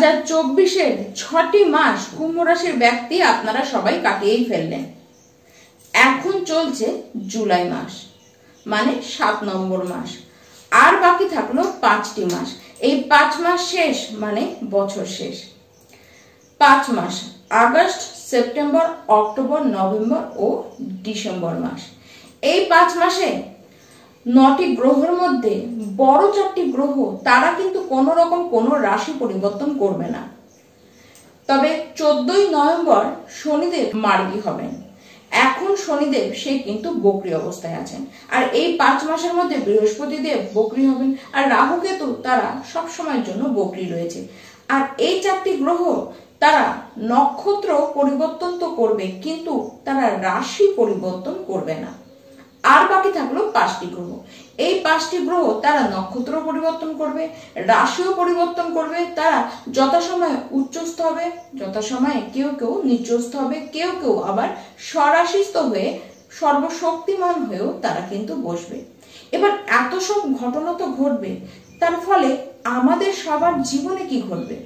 2024-এর 6টি মাস কুম্ভ রাশির ব্যক্তি আপনারা সবাই কাটিয়েই ফেললেন। এখন চলছে জুলাই মাস, মানে 7 নম্বর মাস। আর বাকি থাকলো 5টি মাস। এই 5 মাস শেষ মানে বছর শেষ। 5 মাস, আগস্ট, সেপ্টেম্বর, অক্টোবর, নভেম্বর ও ডিসেম্বর মাস। এই 5 মাসে 9টি গ্রহের মধ্যে বড় 4টি গ্রহ তারা কিন্তু কোনো রকম কোনো রাশি পরিবর্তন করবে না। তবে 14ই নভেম্বর শনিদেব মার্গী হবেন। এখন শনিদেব সে কিন্তু বকরি অবস্থায় আছেন। আর এই 5 মাসের মধ্যে বৃহস্পতি দেব বকরি হবেন, আর রাহু কেতু তারা সব সময়ের জন্য বকরি রয়েছে। আর এই 4টি গ্রহ তারা নক্ষত্র পরিবর্তন তো করবে, কিন্তু তারা রাশি পরিবর্তন করবে না। আর বাকি থাকলো 5টি গ্রহ। এই 5টি গ্রহ তারা নক্ষত্র পরিবর্তন করবে, রাশিও পরিবর্তন করবে। তারা যথাসময়ে উচ্চস্থ হবে, যথাসময়ে কেউ কেউ নিচস্থ হবে, কেউ কেউ আবার স্বরাশিস্থ হয়ে সর্বশক্তিমান হয়েও তারা কিন্তু বসবে। এবার এত সব ঘটনা তো ঘটবে, তার ফলে আমাদের সবার জীবনে কি ঘটবে?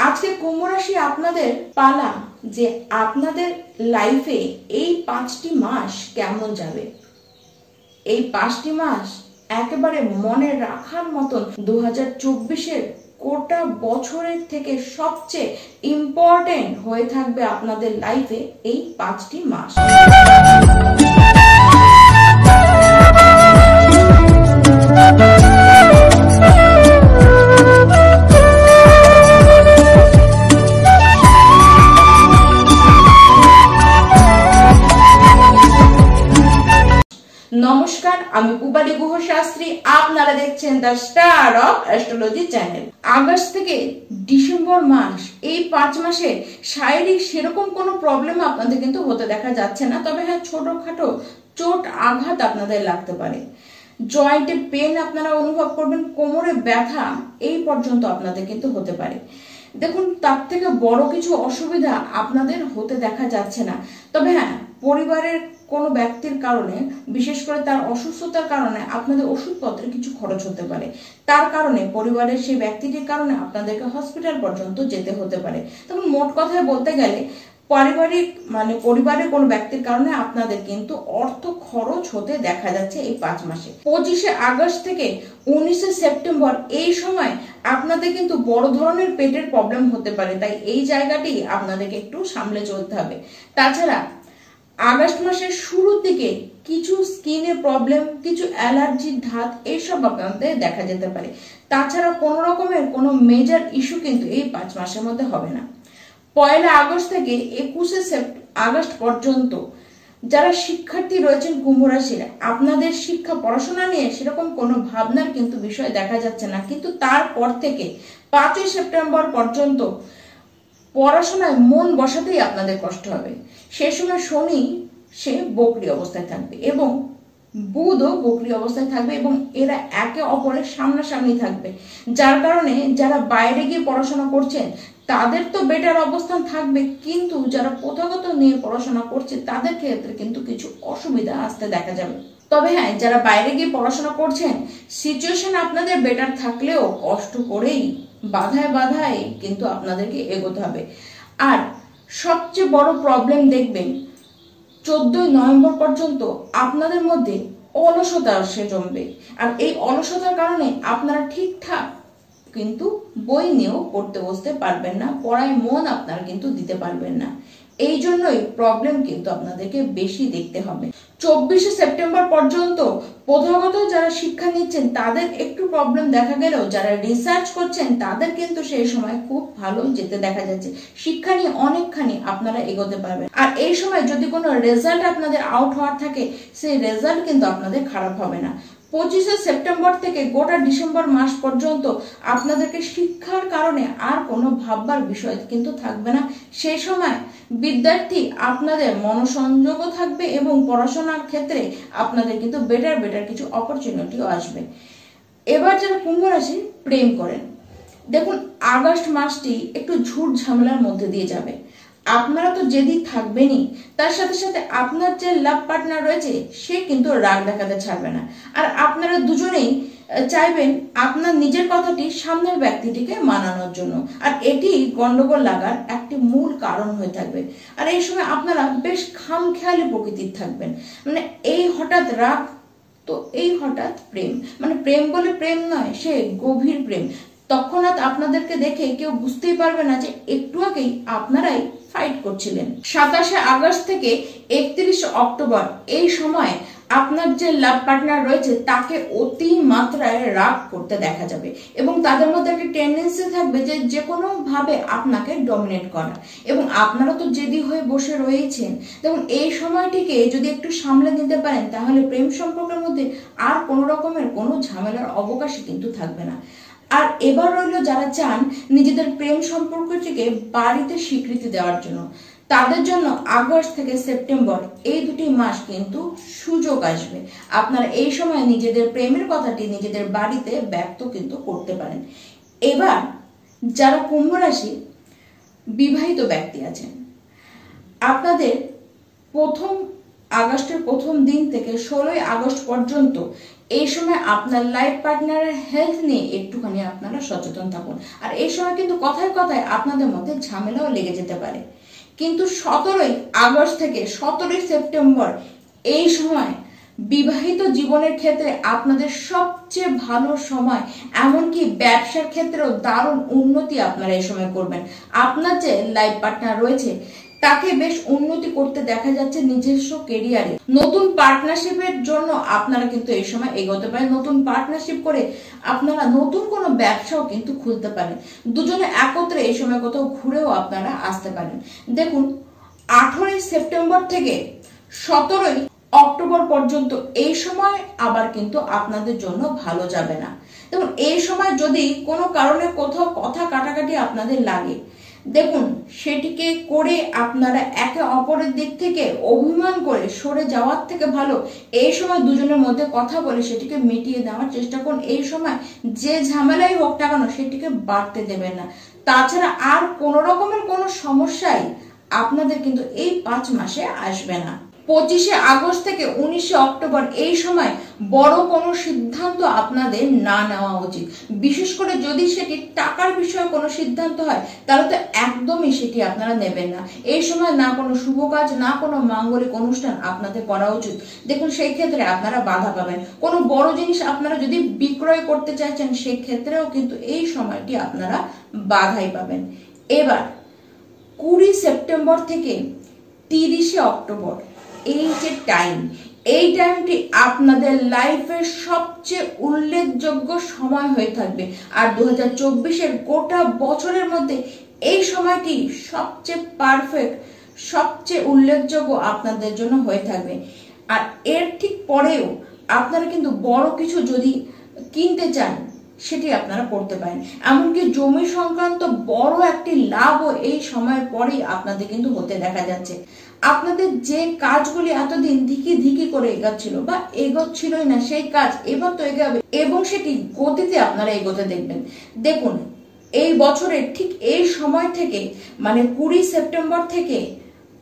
আজকে কুম্ভ রাশি আপনাদের পালা যে আপনাদের লাইফে এই 5টি মাস কেমন যাবে। এই 5টি মাস একেবারে মনে রাখার মতন 2024-এর গোটা বছরের থেকে সবচেয়ে ইম্পর্টেন্ট হয়ে থাকবে আপনাদের লাইফে এই 5টি মাস। নমস্কার, আমি পূবালী গুহ শাস্ত্রী। আপনারা দেখছেন the star of astrology channel. August থেকে ডিসেম্বর মাস, এই 5 মাসে শারীরিক সেরকম কোনো প্রবলেম আপনাদের কিন্তু হতে দেখা যাচ্ছে না। তবে হ্যাঁ, ছোটখাটো চোট আঘাত আপনাদের লাগতে পারে, জয়েন্টে পেন আপনারা অনুভব করবেন, কোমরে ব্যথা এই পর্যন্ত আপনাদের কিন্তু হতে পারে। দেখুন, তার থেকে বড় কিছু অসুবিধা আপনাদের হতে দেখা যাচ্ছে না। তবে হ্যাঁ, পরিবারের কোনো ব্যক্তির কারণে, বিশেষ করে তার অসুস্থতার কারণে আপনাদের ওষুধপত্রে কিছু খরচ হতে পারে। তার কারণে পরিবারের সেই ব্যক্তিটির কারণে আপনাদেরকে হসপিটাল পর্যন্ত যেতে হতে পারে। তখন মোট কথায় বলতে গেলে পরিবারের কোনো ব্যক্তির কারণে আপনাদের কিন্তু অর্থ খরচ হতে দেখা যাচ্ছে এই 5 মাসে। 25শে আগস্ট থেকে 19শে সেপ্টেম্বর এই সময় আপনাদের কিন্তু বড় ধরনের পেটের প্রবলেম হতে পারে, তাই এই জায়গাটি আপনাদেরকে একটু সামলে চলতে হবে। তাছাড়া আগস্ট মাসের শুরুর দিকে কিছু স্কিনের প্রবলেম, কিছু অ্যালার্জির ধাত এইসব আপনাদের দেখা যেতে পারে। তাছাড়া কোনো রকমের কোনো মেজর ইস্যু কিন্তু এই 5 মাসের মধ্যে হবে না। 1 আগস্ট থেকে 21শে আগস্ট পর্যন্ত যারা শিক্ষার্থী রয়েছেন কুম্ভ রাশির, আপনাদের শিক্ষা পড়াশোনা নিয়ে সেরকম কোনো ভাবনার কিন্তু বিষয় দেখা যাচ্ছে না। কিন্তু তারপর থেকে 5ই সেপ্টেম্বর পর্যন্ত পড়াশোনায় মন বসাতেই আপনাদের কষ্ট হবে। সে সময় শনি সে বকরি অবস্থায় থাকবে এবং বুধও বকরি অবস্থায় থাকবে, এবং এরা একে অপরের সামনাসামনি থাকবে। যার কারণে যারা বাইরে গিয়ে পড়াশোনা করছেন তাদের তো বেটার অবস্থান থাকবে, কিন্তু যারা প্রথাগত নিয়ে পড়াশোনা করছে তাদের ক্ষেত্রে কিন্তু কিছু অসুবিধা আসতে দেখা যাবে। তবে হ্যাঁ, যারা বাইরে গিয়ে পড়াশোনা করছেন সিচুয়েশন আপনাদের বেটার থাকলেও কষ্ট করেই বাধায় বাধায় কিন্তু আপনাদেরকে এগোতে হবে। আর সবচেয়ে বড় প্রবলেম দেখবেন 14ই নভেম্বর পর্যন্ত আপনাদের মধ্যে অলসতা সে জমবে। আর এই অলসতার কারণে আপনারা ঠিকঠাক কিন্তু বই নিয়েও পড়তে বসতে পারবেন না, পড়ায় মন আপনারা কিন্তু দিতে পারবেন না। এই জন্যই প্রবলেম কিন্তু আপনাদেরকে বেশি দেখতে হবে। 24শে সেপ্টেম্বর পর্যন্ত প্রথাগত যারা শিক্ষা নিচ্ছেন তাদের একটু প্রবলেম দেখা গেলেও যারা রিসার্চ করছেন তাদের কিন্তু সেই সময় খুব ভালো যেতে দেখা যাচ্ছে। শিক্ষা নিয়ে অনেকখানি আপনারা এগোতে পারবেন। আর এই সময় যদি কোনো রেজাল্ট আপনাদের আউট হওয়ার থাকে, সেই রেজাল্ট কিন্তু আপনাদের খারাপ হবে না। 25শে সেপ্টেম্বর থেকে গোটা ডিসেম্বর মাস পর্যন্ত আপনাদেরকে শিক্ষার কারণে আর কোনো ভাববার বিষয় কিন্তু থাকবে না। সেই সময় বিদ্যার্থী আপনাদের মনোসংযোগও থাকবে এবং পড়াশোনার ক্ষেত্রে আপনাদের কিন্তু বেটার কিছু অপরচুনিটিও আসবে। এবার যারা কুম্ভ রাশি প্রেম করেন, দেখুন আগস্ট মাসটি একটু ঝুট ঝামেলার মধ্যে দিয়ে যাবে। আপনারা তো যেদিন থাকবেনই, তার সাথে সাথে আপনার যে লাভ পার্টনার রয়েছে সে কিন্তু রাগ দেখাতে ছাড়বে না। আর আপনারা দুজনেই চাইবেন আপনার নিজের কথাটি সামনের ব্যক্তিটিকে মানানোর জন্য, আর এটি গন্ডগোল লাগার একটি মূল কারণ হয়ে থাকবে। আর এই সময় আপনারা বেশ খামখেয়ালি প্রকৃতির থাকবেন, মানে এই হঠাৎ রাগ, তো এই হঠাৎ প্রেম, মানে প্রেম বলে প্রেম নয়, সে গভীর প্রেম। তৎক্ষণাৎ আপনাদেরকে দেখে কেউ বুঝতেই পারবে না যে একটু আগেই আপনারাই ফাইট করছিলেন। 27শে আগস্ট থেকে 31শে অক্টোবর এই সময় আপনার যে লাভ পার্টনার রয়েছে তাকে অতি মাত্রায় রাগ করতে দেখা যাবে, এবং তাদের মধ্যে একটা টেন্ডেন্সি থাকবে যে যে কোনো ভাবে আপনাকে ডমিনেট করা, এবং আপনারা তো জেদি হয়ে বসে রয়েছেন। দেখুন, এই সময়টিকে যদি একটু সামলে নিতে পারেন তাহলে প্রেম সম্পর্কের মধ্যে আর কোনো রকমের কোনো ঝামেলার অবকাশই কিন্তু থাকবে না। আর এবার রইল যারা চান নিজেদের প্রেম সম্পর্কটিকে বাড়িতে স্বীকৃতি দেওয়ার জন্য, তাদের জন্য আগস্ট থেকে সেপ্টেম্বর এই দুটি মাস কিন্তু সুযোগ আসবে। আপনারা এই সময় নিজেদের প্রেমের কথাটি নিজেদের বাড়িতে ব্যক্ত কিন্তু করতে পারেন। এবার যারা কুম্ভ রাশি বিবাহিত ব্যক্তি আছেন, আপনাদের আগস্টের প্রথম দিন থেকে 16ই আগস্ট পর্যন্ত এই সময় আপনার লাইফ পার্টনারের হেলথ নিয়ে একটুখানি আপনারা সচেতন থাকুন। আর এই সময় কিন্তু কথায় কথায় আপনাদের মধ্যে ঝামেলাও লেগে যেতে পারে। কিন্তু 17ই আগস্ট থেকে 17ই সেপ্টেম্বর এই সময় বিবাহিত জীবনের ক্ষেত্রে আপনাদের সবচেয়ে ভালো সময়, এমনকি ব্যবসার ক্ষেত্রেও দারুণ উন্নতি আপনারা এই সময় করবেন। আপনার যে লাইফ পার্টনার রয়েছে তাকে বেশ উন্নতি করতে দেখা যাচ্ছে নিজস্ব কেরিয়ারে। নতুন পার্টনারশিপের জন্য আপনারা কিন্তু এই সময় এগোতে পারেন। নতুন পার্টনারশিপ করে আপনারা নতুন কোনো ব্যবসাও কিন্তু খুলতে পারেন। দুজনে একত্রে এই সময় কোথাও ঘুরেও আপনারা আসতে পারেন। দেখুন, 18ই সেপ্টেম্বর থেকে 17ই অক্টোবর পর্যন্ত এই সময় আবার কিন্তু আপনাদের জন্য ভালো যাবে না। দেখুন, এই সময় যদি কোনো কারণে কোথাও কথা কাটাকাটি আপনাদের লাগে, দেখুন সেটিকে করে আপনারা একে অপরের দিক থেকে অভিমান করে সরে যাওয়ার থেকে ভালো এই সময় দুজনের মধ্যে কথা বলে সেটিকে মিটিয়ে দেওয়ার চেষ্টা করুন। এই সময় যে ঝামেলাই হোক না কেন সেটিকে বাড়তে দেবেন না। তাছাড়া আর কোনো রকমের কোনো সমস্যাই আপনাদের কিন্তু এই 5 মাসে আসবে না। 25শে আগস্ট থেকে 19শে অক্টোবর এই সময় বড় কোনো সিদ্ধান্ত আপনাদের না নেওয়া উচিত। বিশেষ করে যদি সেটি টাকার বিষয়ে কোনো সিদ্ধান্ত হয় তাহলে তো একদমই সেটি আপনারা নেবেন না। এই সময় না কোনো শুভ কাজ, না কোনো মাঙ্গলিক অনুষ্ঠান আপনাদের করা উচিত। দেখুন, সেই ক্ষেত্রে আপনারা বাধা পাবেন। কোনো বড় জিনিস আপনারা যদি বিক্রয় করতে চাইছেন সেই ক্ষেত্রেও কিন্তু এই সময়টি আপনারা বাধাই পাবেন। এবার 20 সেপ্টেম্বর থেকে 30শে অক্টোবর এই যে এই টাইমটি আপনাদের লাইফের সবচেয়ে উল্লেখযোগ্য সময় হয়ে থাকবে। আর 2024-এর গোটা বছরের মধ্যে এই সময়টি সবচেয়ে পারফেক্ট, সবচেয়ে উল্লেখযোগ্য আপনাদের জন্য হয়ে থাকবে। আর এর ঠিক পরেও আপনারা কিন্তু বড় কিছু যদি কিনতে চান সেটি আপনারা করতে পারেন। এমনকি জমি সংক্রান্ত বড় একটি লাভও এই সময়ের পরেই আপনাদের কিন্তু হতে দেখা যাচ্ছে। আপনাদের যে কাজগুলি এতদিন ধিকি ধিকি করে এগোচ্ছিল বা এগোচ্ছিলই না, সেই কাজ এবার তো এগোবে এবং সেটি গতিতে আপনারা এগোতে দেখবেন। দেখুন, এই বছরের ঠিক এই সময় থেকে মানে 20 সেপ্টেম্বর থেকে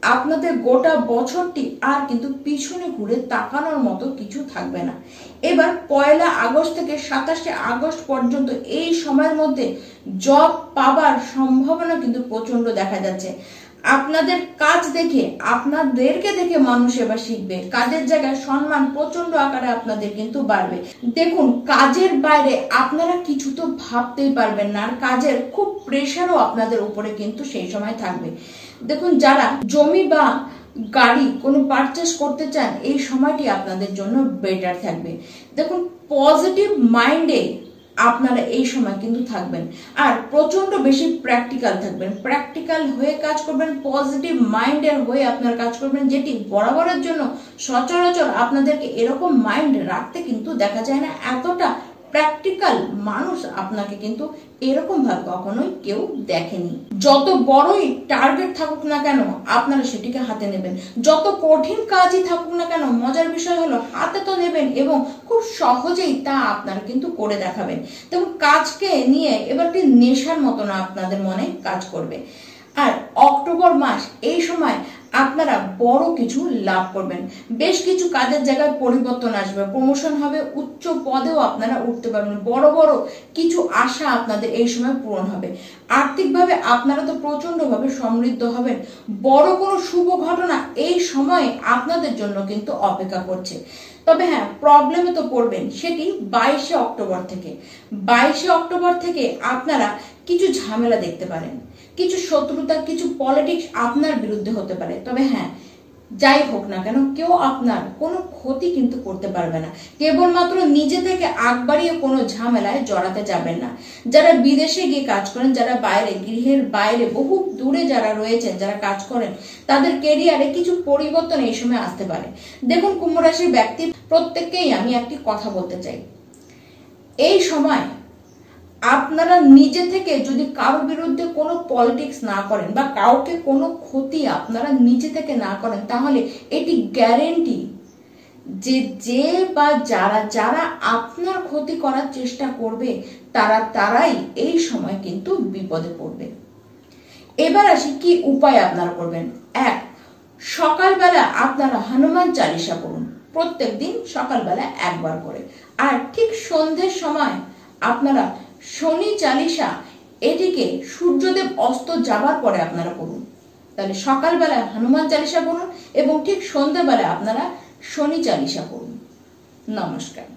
আপনাদের গোটা বছরটি আর কিন্তু পিছনে ঘুরে তাকানোর মতো কিছু থাকবে না। এবার 1 আগস্ট থেকে 27শে আগস্ট পর্যন্ত এই সময়ের মধ্যে জব পাবার সম্ভাবনা কিন্তু প্রচন্ড দেখা যাচ্ছে। আপনাদের কাজ দেখে, আপনাদেরকে দেখে মানুষ এবার শিখবে। কাজের জায়গায় সম্মান প্রচন্ড আকারে আপনাদের কিন্তু বাড়বে। দেখুন, কাজের বাইরে আপনারা কিছু তো ভাবতেই পারবেন না, আর কাজের খুব প্রেশারও আপনাদের উপরে কিন্তু সেই সময় থাকবে। দেখুন, যারা জমি বা গাড়ি কোনো পারচেস করতে চান এই সময়টি আপনাদের জন্য বেটার থাকবে। দেখুন, পজিটিভ মাইন্ডে আপনারা এই সময় কিন্তু থাকবেন, আর প্রচন্ড বেশি প্র্যাকটিক্যাল থাকবেন। প্র্যাকটিক্যাল হয়ে কাজ করবেন, পজিটিভ মাইন্ডের হয়ে আপনারা কাজ করবেন, যেটি বরাবরের জন্য সচরাচর আপনাদেরকে এরকম মাইন্ড রাখতে কিন্তু দেখা যায় না। এতটা প্র্যাকটিক্যাল মানুষ আপনাকে কিন্তু এরকম ভাবে কখনোই কেউ দেখেনি। যত বড়ই টার্গেট থাকুক না কেন আপনারা সেটিকে হাতে নেবেন, যত কঠিন কাজই থাকুক না কেন মজার বিষয় হলো হাতে তো নেবেন এবং খুব সহজেই তা আপনারা কিন্তু করে দেখাবেন। তেমন কাজকে নিয়ে এবারটি নেশার মতো না আপনাদের মনে কাজ করবে। আর অক্টোবর মাস এই সময় আপনারা বড় কিছু লাভ করবেন, বেশ কিছু কাজের জায়গায় পরিবর্তন আসবে, প্রমোশন হবে, উচ্চ পদেও আপনারা উঠতে পারবেন, বড় বড় কিছু আশা আপনাদের এই সময় পূরণ হবে। আর্থিকভাবে আপনারা তো প্রচন্ডভাবে সমৃদ্ধ হবেন, বড় কোনো শুভ ঘটনা এই সময়ে আপনাদের জন্য কিন্তু অপেক্ষা করছে। তবে হ্যাঁ, প্রবলেমে তো পড়বেন, সেটি 22শে অক্টোবর থেকে। 22শে অক্টোবর থেকে আপনারা কিছু ঝামেলা দেখতে পারেন, কিছু শত্রুতা, কিছু পলিটিক্স আপনার বিরুদ্ধে হতে পারে। তবে হ্যাঁ, যাই হোক না কেন, কেউ আপনার কোনো ক্ষতি কিন্তু করতে পারবে না। কেবলমাত্র নিজে থেকে আগ বাড়িয়ে কোনো ঝামেলায় জড়াতে যাবেন না। যারা বিদেশে গিয়ে কাজ করেন, যারা বাইরে, গৃহের বাইরে বহু দূরে যারা রয়েছেন, যারা কাজ করেন, তাদের কেরিয়ারে কিছু পরিবর্তন এই সময় আসতে পারে। দেখুন, কুম্ভ রাশির ব্যক্তি প্রত্যেককেই আমি একটি কথা বলতে চাই, এই সময় আপনারা নিজে থেকে যদি কারোর বিরুদ্ধে কোনো পলিটিক্স না করেন বা কাউকে কোনো ক্ষতি আপনারা নিজে থেকে না করেন, তাহলে এটি গ্যারেন্টি যে বা যারা যারা আপনার ক্ষতি করার চেষ্টা করবে তারাই এই সময় কিন্তু বিপদে পড়বে। এবার আসি কি উপায় আপনারা করবেন। এক, সকালবেলা আপনারা হনুমান চালিসা পড়ুন, প্রত্যেক দিন সকালবেলা একবার করে। আর ঠিক সন্ধ্যের সময় আপনারা শনি চালিসা, এটিকে সূর্যদেব অস্ত যাবার পরে আপনারা পড়ুন। তাহলে সকালবেলা হনুমান চালিসা পড়ুন এবং ঠিক সন্ধ্যাবেলা আপনারা শনি চালিসা পড়ুন। নমস্কার।